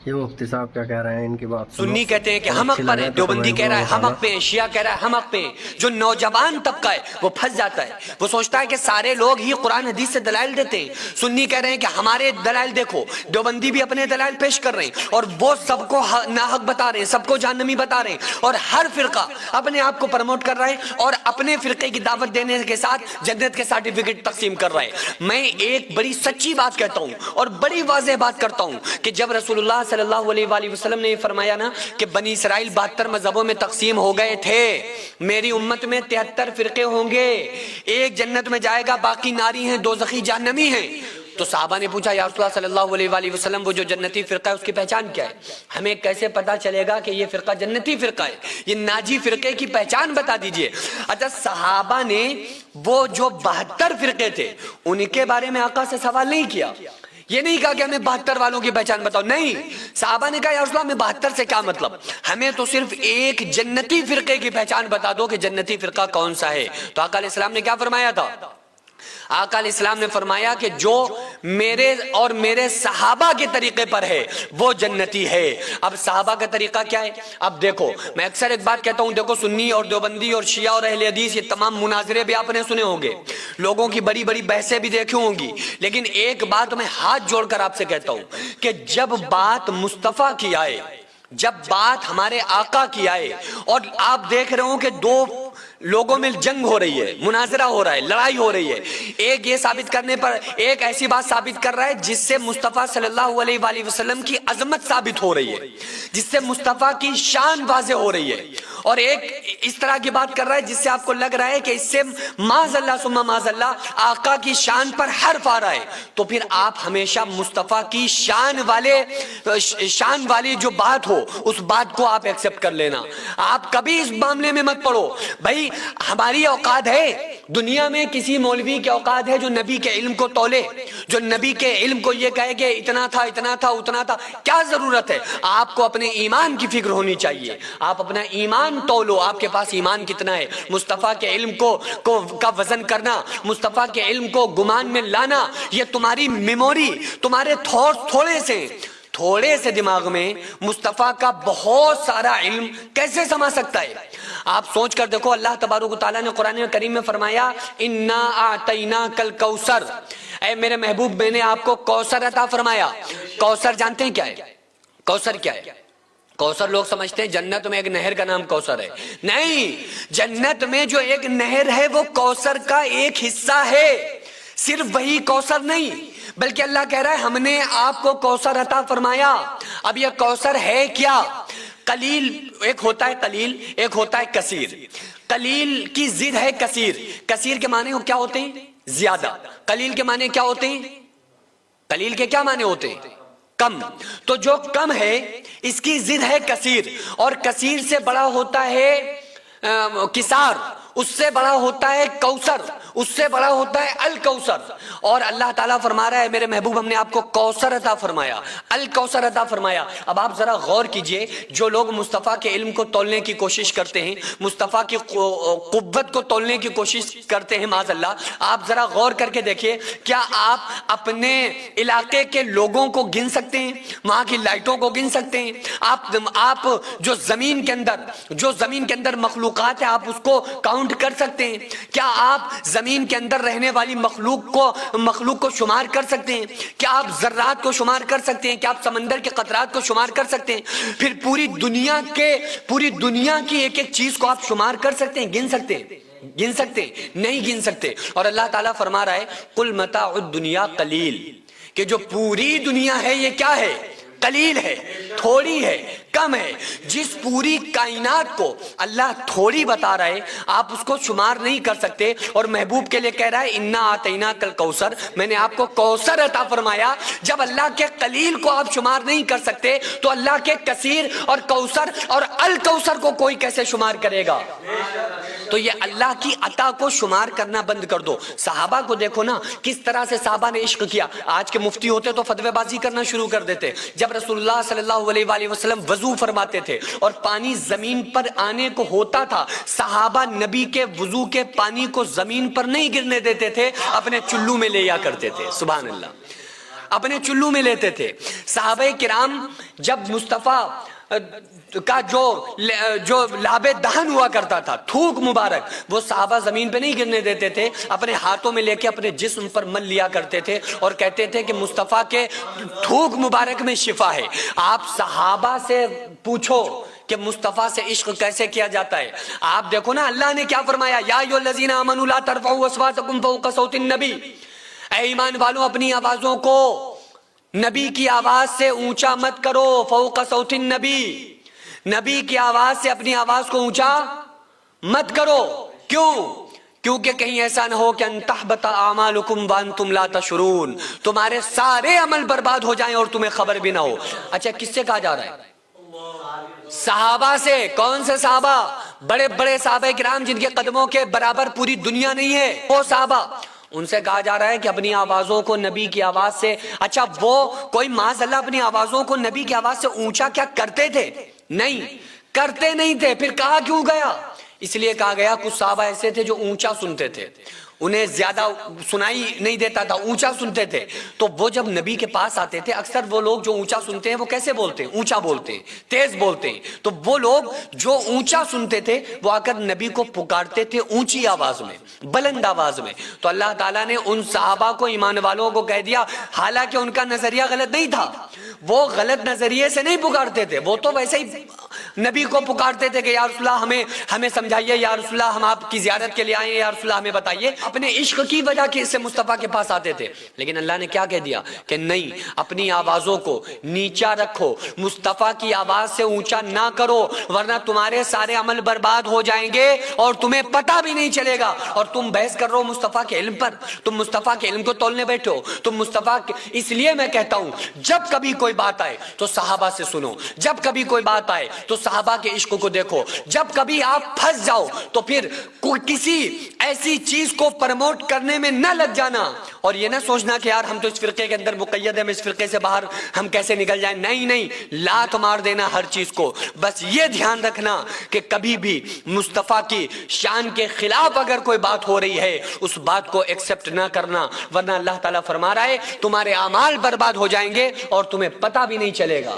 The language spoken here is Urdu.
یہ مفتی صاحب کیا کہہ رہے ہیں ان کی بات سنو۔ سنی کہتے ہیں کہ ہم حق پر ہیں، دیوبندی کہہ رہا ہے ہم حق پہ ہیں، شیعہ کہہ رہا ہے ہم حق پہ ہیں۔ جو نوجوان طبقہ ہے وہ پھنس جاتا ہے، وہ سوچتا ہے کہ سارے لوگ ہی قرآن حدیث سے دلائل دیتے ہیں۔ سنی کہہ رہے ہیں کہ ہمارے دلائل دیکھو، دیوبندی بھی اپنے دلائل پیش کر رہے ہیں اور وہ سب کو ناحق بتا رہے ہیں، سب کو جہنمی بتا رہے ہیں، اور ہر فرقہ اپنے آپ کو پروموٹ کر رہا ہے اور اپنے فرقے کی دعوت دینے کے ساتھ جنت کے سرٹیفکیٹ تقسیم کر رہا ہے۔ میں ایک بڑی سچی بات کہتا ہوں اور بڑی واضح بات کرتا ہوں کہ جب رسول اللہ صلی اللہ علیہ وآلہ وسلم نے یہ فرمایا نا کہ بنی اسرائیل 72 مذہبوں میں تقسیم ہو گئے تھے، میری امت میں 73 فرقے ہوں گے، ایک جنت میں جائے گا، باقی ناری ہیں، دوزخی جہنمی ہیں۔ تو صحابہ نے پوچھا یا رسول اللہ صلی اللہ علیہ وآلہ وسلم وہ جو جنتی فرقہ ہے اس کی پہچان کیا ہے؟ ہمیں کیسے پتا چلے گا کہ یہ فرقہ جنتی فرقہ ہے؟ یہ ناجی فرقے کی پہچان بتا دیجئے۔ اچھا صحابہ نے وہ جو 72 فرقے تھے ان کے بارے میں آقا سے سوال نہیں کیا، یہ نہیں کہا کہ ہمیں 72 والوں کی پہچان بتاؤ، نہیں، صحابہ نے کہا یا رسول اللہ ہمیں 72 سے کیا مطلب، ہمیں تو صرف ایک جنتی فرقے کی پہچان بتا دو کہ جنتی فرقہ کون سا ہے۔ تو آقا علیہ السلام نے کیا فرمایا تھا؟ آقا علیہ السلام نے فرمایا کہ جو میرے اور میرے صحابہ کے طریقے پر ہے وہ جنتی ہے۔ اب صحابہ کا طریقہ کیا ہے؟ اب دیکھو میں اکثر ایک بات کہتا ہوں، دیکھو سنی اور دیوبندی اور شیعہ اور اہل حدیث یہ تمام مناظرے بھی آپ نے سنے ہوں گے، لوگوں کی بڑی بڑی بحثیں بھی دیکھی ہوں گی، لیکن ایک بات میں ہاتھ جوڑ کر آپ سے کہتا ہوں کہ جب بات مصطفیٰ کی آئے، جب بات ہمارے آقا کی آئے اور آپ دیکھ رہے ہوں کہ دو لوگوں میں جنگ ہو رہی ہے، مناظرہ ہو رہا ہے، لڑائی ہو رہی ہے، ایک یہ ثابت کرنے پر ایک ایسی بات ثابت کر رہا ہے جس سے مصطفیٰ صلی اللہ علیہ وآلہ وسلم کی عظمت ثابت ہو رہی ہے، جس سے مصطفیٰ کی شان واضح ہو رہی ہے، اور ایک اس طرح کی بات کر رہا ہے جس سے آپ کو لگ رہا ہے کہ اس سے معاذ اللہ ثم معاذ اللہ آقا کی شان پر حرف آ رہا ہے، تو پھر آپ ہمیشہ مصطفیٰ کی شان والی جو بات ہو اس بات کو آپ ایکسپٹ کر لینا، آپ کبھی اس معاملے میں مت پڑو۔ بھائی ہماری اوقات ہے، دنیا میں کسی مولوی کی اوقات ہے جو نبی کے علم کو تولے، جو نبی کے علم کو یہ کہے کہ اتنا تھا اتنا تھا اتنا تھا؟ کیا ضرورت ہے؟ آپ کو اپنے ایمان کی فکر ہونی چاہیے، آپ اپنا ایمان تولو، آپ کے پاس ایمان کتنا ہے، مصطفیٰ کے علم کا وزن کرنا، مصطفیٰ کے علم کو گمان میں لانا، یہ تمہاری میموری، تمہارے تھوڑے سے دماغ میں مصطفیٰ کا بہت سارا علم کیسے سما سکتا ہے؟ آپ سوچ کر دیکھو، اللہ تبارک و تعالیٰ نے قرآن کریم میں فرمایا انا اعطیناک الکوثر، اے میرے محبوب میں نے آپ کو کوثر عطا فرمایا۔ کوثر جانتے ہیں کیا ہے؟ کوثر کیا ہے؟ کوثر لوگ سمجھتے ہیں جنت میں ایک نہر کا نام کوثر ہے، نہیں، جنت میں جو ایک نہر ہے وہ کوثر کا ایک حصہ ہے، صرف وہی کوثر نہیں بلکہ اللہ کہہ رہا ہے ہم نے آپ کو کوثر عطا فرمایا۔ اب یہ کوثر ہے کیا؟ قلیل ایک ہوتا ہے، قلیل ایک ہوتا ہے کثیر، قلیل کی ضد ہے کثیر، کثیر کے معنی کیا ہوتے ہیں؟ زیادہ، قلیل کے معنی کیا ہوتے ہیں؟ قلیل کے کیا معنی ہوتے ہیں؟ کم، تو جو کم ہے اس کی ضد ہے کثیر، اور کثیر سے بڑا ہوتا ہے کثار، اس سے بڑا ہوتا ہے کوثر، اس سے بڑا ہوتا ہے الکوثر، اور اللہ تعالیٰ فرما رہا ہے میرے محبوب ہم نے آپ کو کوثر عطا فرمایا، الکوثر عطا فرمایا۔ اب آپ ذرا غور کیجئے، جو لوگ مصطفیٰ کے علم کو تولنے کی کوشش کرتے ہیں، مصطفیٰ کی قوت کو تولنے کی کوشش کرتے ہیں معاذ اللہ، آپ ذرا غور کر کے دیکھیے، کیا آپ اپنے علاقے کے لوگوں کو گن سکتے ہیں؟ وہاں کی لائٹوں کو گن سکتے ہیں؟ آپ جو زمین کے اندر مخلوقات ہیں آپ اس کو کاؤنٹ کر سکتے ہیں؟ کیا آپ زمین کے اندر رہنے والی مخلوق کو شمار کر سکتے ہیں؟ کیا آپ ذرات کو شمار کر سکتے ہیں؟ کیا آپ سمندر کے قطرات کو شمار کر سکتے ہیں؟ پھر پوری دنیا کی ایک ایک چیز کو آپ شمار کر سکتے ہیں، گن سکتے ہیں؟ گن سکتے ہیں؟ نہیں گن سکتے۔ اور اللہ تعالیٰ فرما رہا ہے قل متاع الدنیا قلیل، کہ جو پوری دنیا ہے یہ کیا ہے؟ قلیل ہے، تھوڑی ہے، کم ہے۔ جس پوری کائنات کو اللہ تھوڑی بتا رہا ہے آپ اس کو شمار نہیں کر سکتے، اور محبوب کے لیے کہہ رہا ہے انا اعطیناک الکوثر، میں نے آپ کو کوثر عطا فرمایا۔ جب اللہ کے قلیل کو آپ شمار نہیں کر سکتے تو اللہ کے کثیر اور کوثر اور الکوثر کو کوئی کیسے شمار کرے گا؟ تو یہ اللہ کی عطا کو شمار کرنا بند کر دو۔ صحابہ کو دیکھو نا کس طرح سے صحابہ نے عشق کیا۔ آج کے مفتی ہوتے تو فتوی بازی کرنا شروع کر دیتے۔ جب رسول اللہ صلی اللہ علیہ وآلہ وسلم وضو فرماتے تھے اور پانی زمین پر آنے کو ہوتا تھا، صحابہ نبی کے وضو کے پانی کو زمین پر نہیں گرنے دیتے تھے، اپنے چلو میں لے یا کرتے تھے۔ سبحان اللہ۔ اپنے چلو میں لیتے تھے. صحابہ کرام جب مصطفیٰ کا جو لاب دہن ہوا کرتا تھا، تھوک مبارک، وہ صحابہ زمین پہ نہیں گرنے دیتے تھے، اپنے ہاتھوں میں لے کے اپنے جسم پر مل لیا کرتے تھے اور کہتے تھے کہ مصطفیٰ کے تھوک مبارک میں شفا ہے. آپ صحابہ سے پوچھو کہ مصطفیٰ سے عشق کیسے کیا جاتا ہے. آپ دیکھو نا اللہ نے کیا فرمایا، یا ایھا الذین آمنوا لا ترفعوا اصواتکم فوق صوت النبی. اے ایمان والوں اپنی آوازوں کو نبی کی آواز سے اونچا مت کرو. فوق صوت النبی، نبی کی آواز سے اپنی آواز کو اونچا مت کرو. کیوں؟ کیونکہ کہیں ایسا نہ ہو کہ ان تحبط اعمالکم وانتم لا تشعرون، تمہارے سارے عمل برباد ہو جائیں اور تمہیں خبر بھی نہ ہو. اچھا کس سے کہا جا رہا ہے؟ صحابہ سے. کون سے صحابہ؟ بڑے بڑے صحابہ کرام جن کے قدموں کے برابر پوری دنیا نہیں ہے، وہ صحابہ. ان سے کہا جا رہا ہے کہ اپنی آوازوں کو نبی کی آواز سے. اچھا وہ کوئی معاذ اللہ اپنی آوازوں کو نبی کی آواز سے اونچا کیا کرتے تھے؟ نہیں کرتے نہیں تھے. پھر کہا کیوں گیا؟ اس لیے کہا گیا کچھ صحابہ ایسے تھے جو اونچا سنتے تھے، انہیں زیادہ سنائی نہیں دیتا تھا، اونچا سنتے تھے. تو وہ جب نبی کے پاس آتے تھے، اکثر وہ لوگ جو اونچا سنتے ہیں وہ کیسے بولتے ہیں؟ اونچا بولتے ہیں، تیز بولتے ہیں. تو وہ لوگ جو اونچا سنتے تھے وہ آ کر نبی کو پکارتے تھے اونچی آواز میں، بلند آواز میں. تو اللہ تعالیٰ نے ان صحابہ کو، ایمان والوں کو کہہ دیا، حالانکہ ان کا نظریہ غلط نہیں تھا، وہ غلط نظریے سے نہیں پکارتے تھے، وہ تو ویسے ہی نبی کو پکارتے تھے کہ یا رسول اللہ ہمیں سمجھائیے، یا رسول اللہ ہم آپ کی زیارت کے لیے آئے ہیں، یا رسول اللہ ہمیں بتائیے. اپنے عشق کی وجہ سے مصطفیٰ کے پاس آتے تھے. لیکن اللہ نے کیا کہہ دیا کہ نہیں، اپنی آوازوں کو نیچا رکھو، مصطفیٰ کی آواز سے اونچا نہ کرو، ورنہ تمہارے سارے عمل برباد ہو جائیں گے اور تمہیں پتہ بھی نہیں چلے گا. اور تم بحث کر رہے ہو مصطفیٰ کے علم پر، تم مصطفیٰ کے علم کو تولنے بیٹھے ہو، تم مصطفیٰ کے. اس لیے میں کہتا ہوں جب کبھی کوئی بات آئے تو صحابہ سے سنو، جب کبھی کوئی بات آئے تو صحابہ کے عشق کو دیکھو. جب کبھی آپ پھنس جاؤ تو پھر کسی ایسی چیز کو پرموٹ کرنے میں نہ لگ جانا، اور یہ نہ سوچنا کہ یار ہم تو اس فرقے کے اندر مقید ہیں، اس فرقے سے باہر ہم کیسے نکل جائیں. نہیں نہیں، لات مار دینا ہر چیز کو. بس یہ دھیان رکھنا کہ کبھی بھی مصطفیٰ کی شان کے خلاف اگر کوئی بات ہو رہی ہے اس بات کو ایکسپٹ نہ کرنا، ورنہ اللہ تعالیٰ فرما رہا ہے تمہارے اعمال برباد ہو جائیں گے اور تمہیں پتہ بھی نہیں چلے گا.